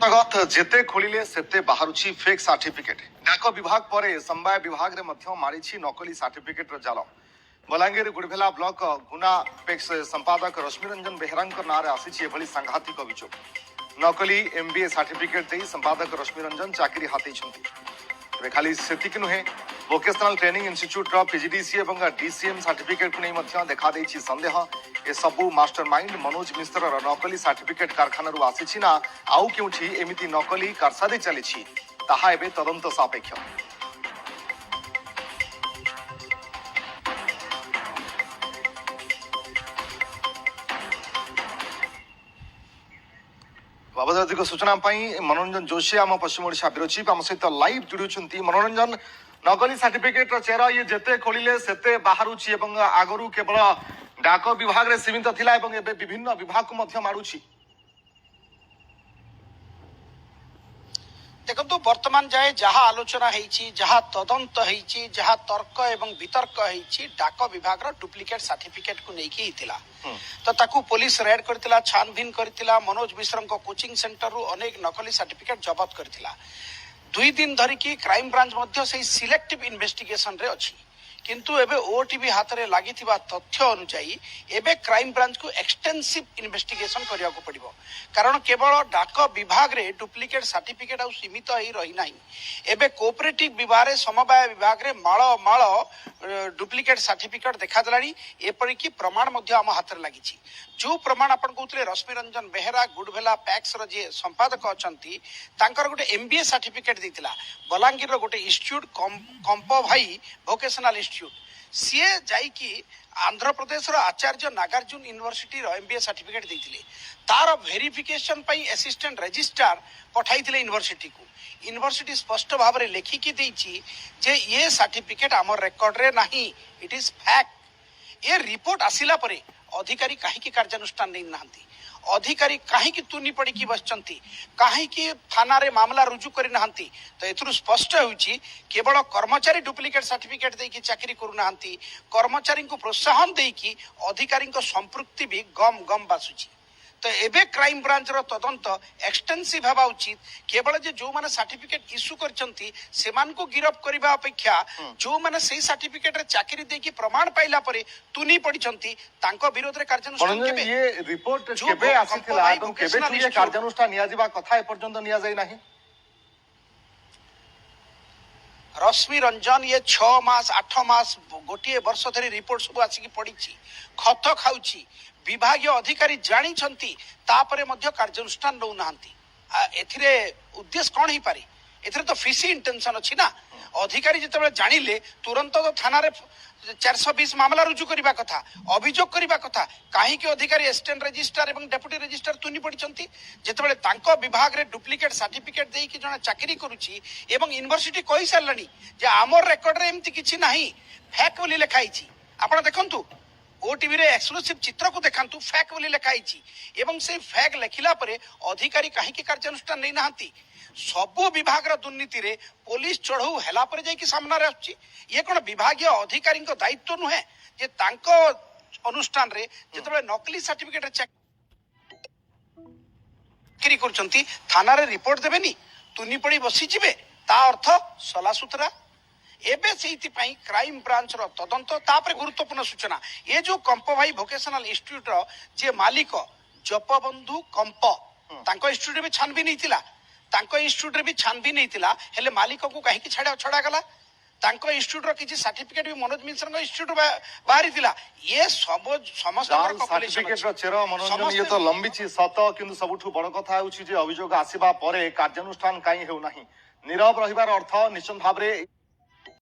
जगत जेते खोलिले सेते बाहरुची फेक सर्टिफिकेट डाक विभाग पर समवाय विभाग रे मध्य मारिछि नकली सर्टिफिकेट रो जाल बलांगीर गुड़भेला ब्लॉक गुना पेक्स संपादक रश्मिरंजन बेहरा नारे आसी एभली सांघातिक अभियोग नकली एमबीए सर्टिफिकेट दे संपादक रश्मिरंजन चाकरी हाथई खाली सेतिक नुहे वोकेशनल ट्रेनिंग इंस्टीट्यूट पीजीडीसी और डीसीएम सर्टिफिकेट को नहीं देखा संदेह ए सबू मास्टरमाइंड मनोज मिश्र नकली सर्टिफिकेट कारखाना आसी ना आउ क्योंठी एमिति नकली कारसादी चली ताहा एबे तदंत सापेक्ष। बाबद अधिक सूचना मनोरंजन जोशी आम पश्चिम ओडिशा ब्यूरो चीफ आम सहित लाइव जोड़ी मनोरंजन नकली सर्टिफिकेट चेहरा ये जेते खोलिले सेते बाहरुची एवं आगरू केवल डाक विभाग रे सीमित थिला एवं एबे विभिन्न विभाग को मध्य मारुची। देखो वर्तमान जाए जहाँ आलोचना जहाँ तदंत जहाँ तर्क एवं वितर्क डाक विभाग डुप्लिकेट सर्टिफिकेट को लेकिन हिला तो ताकू पुलिस रेड करथिला छानबीन करथिला मनोज मिश्र कोचिंग सेंटर रु अनेक नकली सर्टिफिकेट जबत करथिला 2 दिन धरिकी क्राइम ब्रांच मध्य से सिलेक्टिव इन्वेस्टिगेशन रे अछि किंतु एबे ओटीवी हाथ रे लागि थिबा तथ्य अनुसायी एबे क्राइम ब्रांच को एक्सटेंसिव इन्वेस्टिगेशन करिया को पड़िबो कारण केवल डाक विभाग रे डुप्लिकेट सर्टिफिकेट आ सीमित ही रही नाही एबे कोऑपरेटिव विभाग रे समवाय विभाग रे माळ माळ डुप्लिकेट सर्टिफिकेट देखा दलानी एपरि की प्रमाण मध्य हम हाथ रे लागिछि जो प्रमाण अपन कहउतले रश्मिरंजन बेहरा गुडभेला पैक्स रो जे संपादक अछंती तांकर गोटे एमबीए सर्टिफिकेट देतिला बलांगीर रो गोटे इंस्टीट्यूट कंपो भाई vocational institute CA जाइकी Andhra Pradesh रो आचार्य नागार्जुन यूनिवर्सिटी रो एमबीए सर्टिफिकेट देतिले तार वेरिफिकेशन पई असिस्टेंट रजिस्ट्रार पठाइतिले यूनिवर्सिटी स्पष्ट भाव रे लेखिकी देछि जे ये सर्टिफिकेट हमर रिकॉर्ड रे नाही इट इज फैक्ट ये रिपोर्ट आसिला परे अधिकारी काहे कार्यानुष्ठान नहीं नाहंती अधिकारी काहे तुनी पड़ी की बसचंती काहे थाना रे मामला रुजु करि नाहंती तो एथुरु स्पष्ट होउची केवल कर्मचारी डुप्लिकेट सर्टिफिकेट देकी चाकरी करू नाहंती कर्मचारी को प्रोत्साहन देकी अधिकारी को संपृक्ति भी गम गम बासुची तो एबे क्राइम ब्रांच रो तदंत एक्सटेंसिव हवा उचित केवल जे जो माने सर्टिफिकेट इश्यू करचंती सेमान को गिरफ करबा अपेक्षा जो माने सेही सर्टिफिकेट रे चाकरी देकी प्रमाण पाइला परे तुनी पडिचंती तांको विरोध रे कार्यानुष्ठान केबे ये रिपोर्ट केबे आसीथिला एवं केबे तुये कार्यानुष्ठान निया जिबा कथा ए पर्यंत निया जाई नाही रश्मिरंजन ये 6 मास 8 मास गोटे वर्ष धरी रिपोर्ट सब आसिकी पड़ी खत खाऊची विभागीय अधिकारी जानी तापरे मध्य कार्यानुष्ठान नौ नाहंती एथिरे उद्देश्य कौन ही पारे एथिरे तो फिशी इंटेंशन अछि ना अधिकारी जिते जानिले तुरंत तो थाना रे 420 मामला रुजु करबा कथा अभियोग करबा कथा काहे कि अधिकारी असिस्टेंट रजिस्ट्रार एवं डेप्यूटी रजिस्ट्रार तुनी पडिचंती जेतेबेले तांको विभाग रे डुप्लिकेट सर्टिफिकेट देई कि जणा चाकरी करूची एवं यूनिवर्सिटी कहि सारलानी जे हमर रिकॉर्ड रे एम्ति किछि नाही फैक बोली लिखाइछि आपण देखंतु ओटीवी रे एक्सक्लूसिव चित्र को देखांतु फैक बोली लिखाइछि एवं से फैक लिखिला परे अधिकारी काहे कि कार्यानुष्ठान नै नाहंती सबु विभाग रा दुर्नीति रे पुलिस चढ़ऊ हेला पर जाई कि सामना रे आछि ये कोन विभागीय अधिकारी को दायित्व नुहे जे तांको अनुष्ठान रे जेतबे नकली सर्टिफिकेट रे चाकरी करचंती थाना रे रिपोर्ट देबेनी तुनी पड़ी बसी जिवे ता अर्थ सला सुतरा एबे सेहिति पई क्राइम ब्रांच रो तदंत तापर गुरुत्वपूर्ण सूचना ये जो कंपो भाई वोकेशनल इंस्टीट्यूट रो जे मालिक जपबंधु कंपो तांको इंस्टीट्यूट में छानबीन नैतिला तांको इंस्टीट्यूट रे भी छानबीन नैतिला हेले मालिक को काहे कि छड़ा गला तांको इंस्टीट्यूट रो किछि सर्टिफिकेट भी मनोज मिश्र को इंस्टीट्यूट बाहरी थिला ये सब समस्त सर्टिफिकेट रो चेरो मनोरंजन ये तो लंबी छी सत किंतु सबठु बड़ कथा होछि जे अभियोग आसीबा परे कार्यानुष्ठान काई हेउ नाही नीरव रहिबार अर्थ निश्चित भाबरे